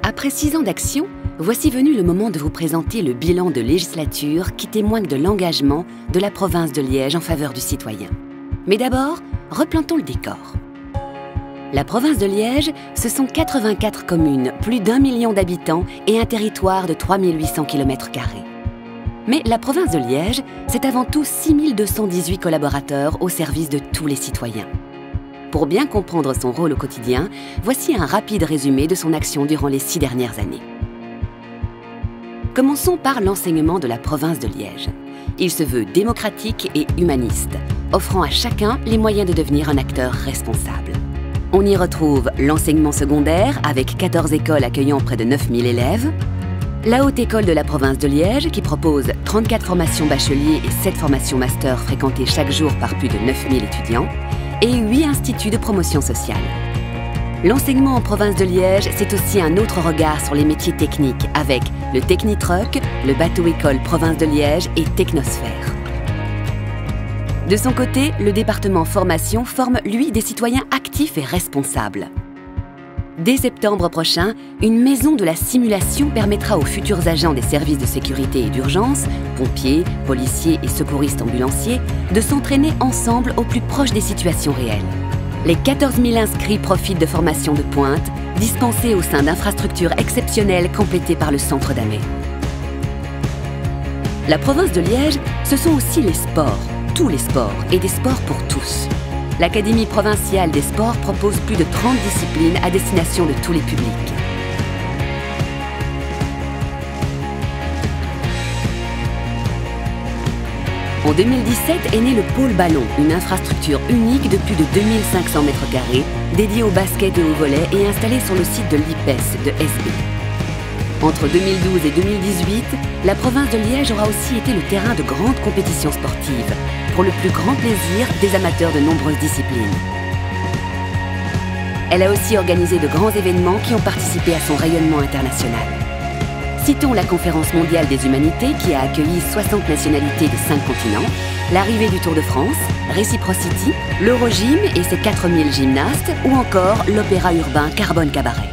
Après 6 ans d'action, voici venu le moment de vous présenter le bilan de législature qui témoigne de l'engagement de la province de Liège en faveur du citoyen. Mais d'abord, replantons le décor. La province de Liège, ce sont 84 communes, plus d'1 million d'habitants et un territoire de 3800 km². Mais la province de Liège, c'est avant tout 6218 collaborateurs au service de tous les citoyens. Pour bien comprendre son rôle au quotidien, voici un rapide résumé de son action durant les 6 dernières années. Commençons par l'enseignement de la province de Liège. Il se veut démocratique et humaniste, offrant à chacun les moyens de devenir un acteur responsable. On y retrouve l'enseignement secondaire avec 14 écoles accueillant près de 9000 élèves, la Haute École de la province de Liège qui propose 34 formations bacheliers et 7 formations master fréquentées chaque jour par plus de 9000 étudiants, et 8 instituts de promotion sociale. L'enseignement en province de Liège, c'est aussi un autre regard sur les métiers techniques avec le Technitruck, le bateau-école province de Liège et Technosphère. De son côté, le département formation forme, lui, des citoyens actifs et responsables. Dès septembre prochain, une maison de la simulation permettra aux futurs agents des services de sécurité et d'urgence, pompiers, policiers et secouristes ambulanciers, de s'entraîner ensemble au plus proche des situations réelles. Les 14 000 inscrits profitent de formations de pointe, dispensées au sein d'infrastructures exceptionnelles complétées par le centre d'Amé. La province de Liège, ce sont aussi les sports, tous les sports et des sports pour tous. L'Académie provinciale des sports propose plus de 30 disciplines à destination de tous les publics. En 2017 est né le Pôle Ballon, une infrastructure unique de plus de 2500 m², dédiée au basket et au volley et installée sur le site de l'IPES de SB. Entre 2012 et 2018, la province de Liège aura aussi été le terrain de grandes compétitions sportives, pour le plus grand plaisir des amateurs de nombreuses disciplines. Elle a aussi organisé de grands événements qui ont participé à son rayonnement international. Citons la Conférence mondiale des humanités qui a accueilli 60 nationalités de 5 continents, l'arrivée du Tour de France, Reciprocity, l'Eurogym et ses 4000 gymnastes, ou encore l'opéra urbain Carbone Cabaret.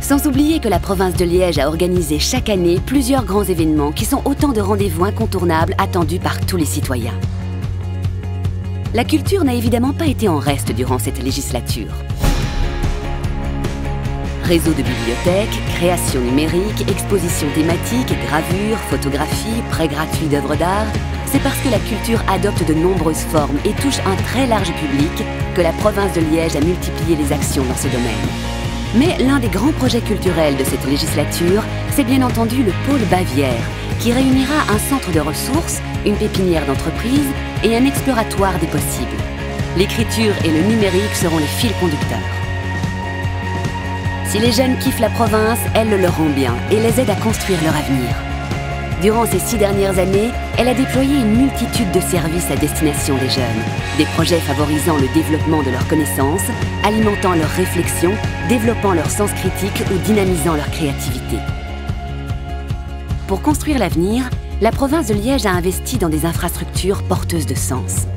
Sans oublier que la province de Liège a organisé chaque année plusieurs grands événements qui sont autant de rendez-vous incontournables attendus par tous les citoyens. La culture n'a évidemment pas été en reste durant cette législature. Réseau de bibliothèques, création numérique, expositions thématiques, gravures, photographies, prêts gratuits d'œuvres d'art, c'est parce que la culture adopte de nombreuses formes et touche un très large public que la province de Liège a multiplié les actions dans ce domaine. Mais l'un des grands projets culturels de cette législature, c'est bien entendu le pôle Bavière, qui réunira un centre de ressources, une pépinière d'entreprise et un exploratoire des possibles. L'écriture et le numérique seront les fils conducteurs. Si les jeunes kiffent la province, elle le leur rend bien et les aide à construire leur avenir. Durant ces 6 dernières années, elle a déployé une multitude de services à destination des jeunes. Des projets favorisant le développement de leurs connaissances, alimentant leur réflexion, développant leur sens critique ou dynamisant leur créativité. Pour construire l'avenir, la province de Liège a investi dans des infrastructures porteuses de sens.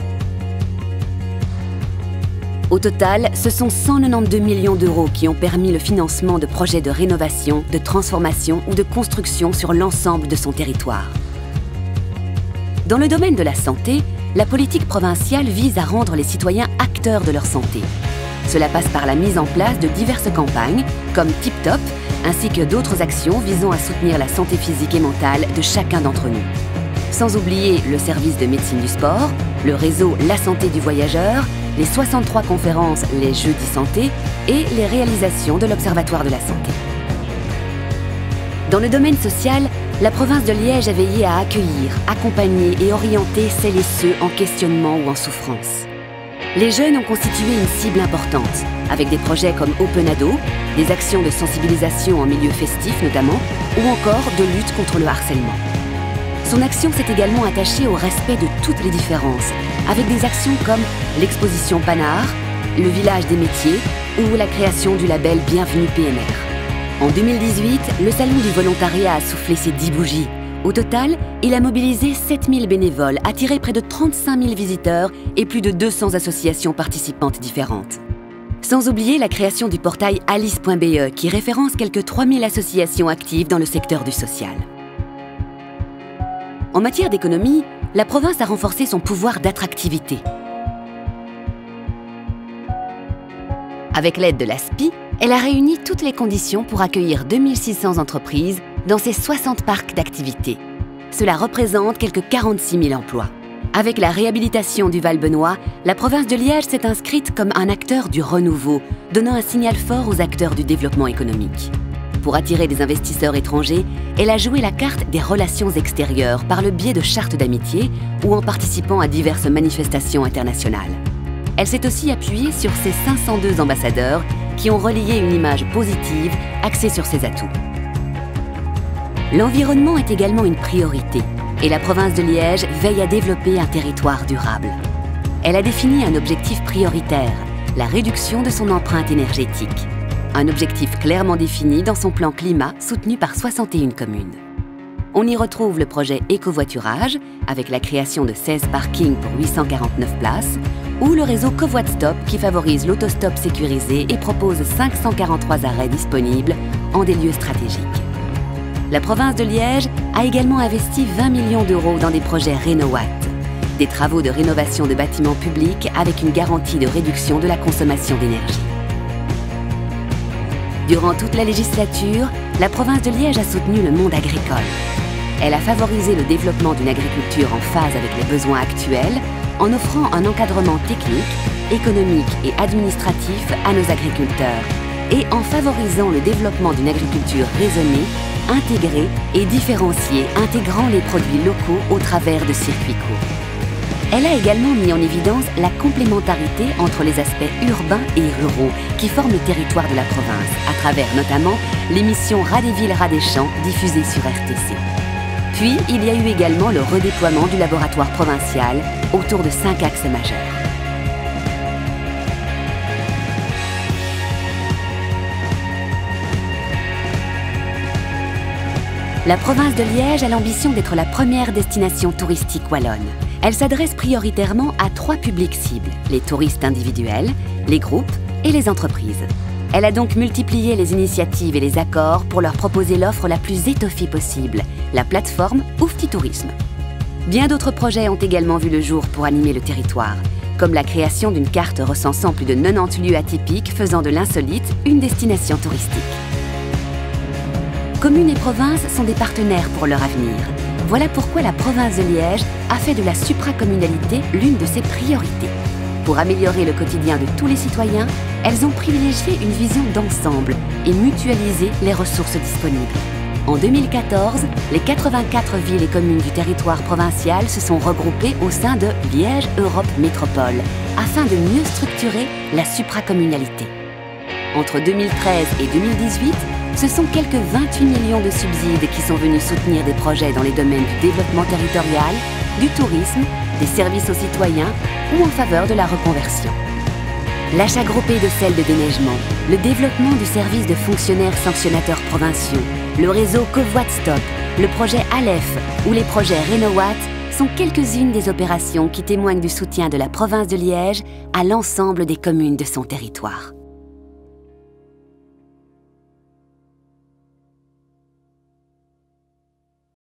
Au total, ce sont 192 millions d'euros qui ont permis le financement de projets de rénovation, de transformation ou de construction sur l'ensemble de son territoire. Dans le domaine de la santé, la politique provinciale vise à rendre les citoyens acteurs de leur santé. Cela passe par la mise en place de diverses campagnes, comme Tip Top, ainsi que d'autres actions visant à soutenir la santé physique et mentale de chacun d'entre nous. Sans oublier le service de médecine du sport, le réseau La Santé du Voyageur, les 63 conférences Les Jeudis Santé et les réalisations de l'Observatoire de la Santé. Dans le domaine social, la province de Liège a veillé à accueillir, accompagner et orienter celles et ceux en questionnement ou en souffrance. Les jeunes ont constitué une cible importante, avec des projets comme Open Ado, des actions de sensibilisation en milieu festif notamment, ou encore de lutte contre le harcèlement. Son action s'est également attachée au respect de toutes les différences, avec des actions comme l'exposition Panard, le village des métiers ou la création du label Bienvenue PMR. En 2018, le Salon du volontariat a soufflé ses 10 bougies. Au total, il a mobilisé 7000 bénévoles, attiré près de 35 000 visiteurs et plus de 200 associations participantes différentes. Sans oublier la création du portail alice.be qui référence quelques 3000 associations actives dans le secteur du social. En matière d'économie, la province a renforcé son pouvoir d'attractivité. Avec l'aide de l'ASPI, elle a réuni toutes les conditions pour accueillir 2600 entreprises dans ses 60 parcs d'activités. Cela représente quelques 46 000 emplois. Avec la réhabilitation du Val-Benoît, la province de Liège s'est inscrite comme un acteur du renouveau, donnant un signal fort aux acteurs du développement économique. Pour attirer des investisseurs étrangers, elle a joué la carte des relations extérieures par le biais de chartes d'amitié ou en participant à diverses manifestations internationales. Elle s'est aussi appuyée sur ses 502 ambassadeurs qui ont relayé une image positive axée sur ses atouts. L'environnement est également une priorité et la province de Liège veille à développer un territoire durable. Elle a défini un objectif prioritaire, la réduction de son empreinte énergétique. Un objectif clairement défini dans son plan climat soutenu par 61 communes. On y retrouve le projet écovoiturage avec la création de 16 parkings pour 849 places ou le réseau Covoit Stop qui favorise l'autostop sécurisé et propose 543 arrêts disponibles en des lieux stratégiques. La province de Liège a également investi 20 millions d'euros dans des projets Rénowatt, des travaux de rénovation de bâtiments publics avec une garantie de réduction de la consommation d'énergie. Durant toute la législature, la province de Liège a soutenu le monde agricole. Elle a favorisé le développement d'une agriculture en phase avec les besoins actuels en offrant un encadrement technique, économique et administratif à nos agriculteurs et en favorisant le développement d'une agriculture raisonnée, intégrée et différenciée, intégrant les produits locaux au travers de circuits courts. Elle a également mis en évidence la complémentarité entre les aspects urbains et ruraux qui forment le territoire de la province, à travers notamment l'émission Rats des villes, Rats des champs diffusée sur RTC. Puis, il y a eu également le redéploiement du laboratoire provincial autour de 5 axes majeurs. La province de Liège a l'ambition d'être la première destination touristique wallonne. Elle s'adresse prioritairement à 3 publics cibles, les touristes individuels, les groupes et les entreprises. Elle a donc multiplié les initiatives et les accords pour leur proposer l'offre la plus étoffée possible, la plateforme Oufti Tourisme. Bien d'autres projets ont également vu le jour pour animer le territoire, comme la création d'une carte recensant plus de 90 lieux atypiques faisant de l'insolite une destination touristique. Communes et provinces sont des partenaires pour leur avenir. Voilà pourquoi la province de Liège a fait de la supracommunalité l'une de ses priorités. Pour améliorer le quotidien de tous les citoyens, elles ont privilégié une vision d'ensemble et mutualisé les ressources disponibles. En 2014, les 84 villes et communes du territoire provincial se sont regroupées au sein de Liège Europe Métropole afin de mieux structurer la supracommunalité. Entre 2013 et 2018, ce sont quelques 28 millions de subsides qui sont venus soutenir des projets dans les domaines du développement territorial, du tourisme, des services aux citoyens ou en faveur de la reconversion. L'achat groupé de selles de déneigement, le développement du service de fonctionnaires sanctionnateurs provinciaux, le réseau Covoit Stop, le projet Aleph ou les projets Rénowatt sont quelques-unes des opérations qui témoignent du soutien de la province de Liège à l'ensemble des communes de son territoire.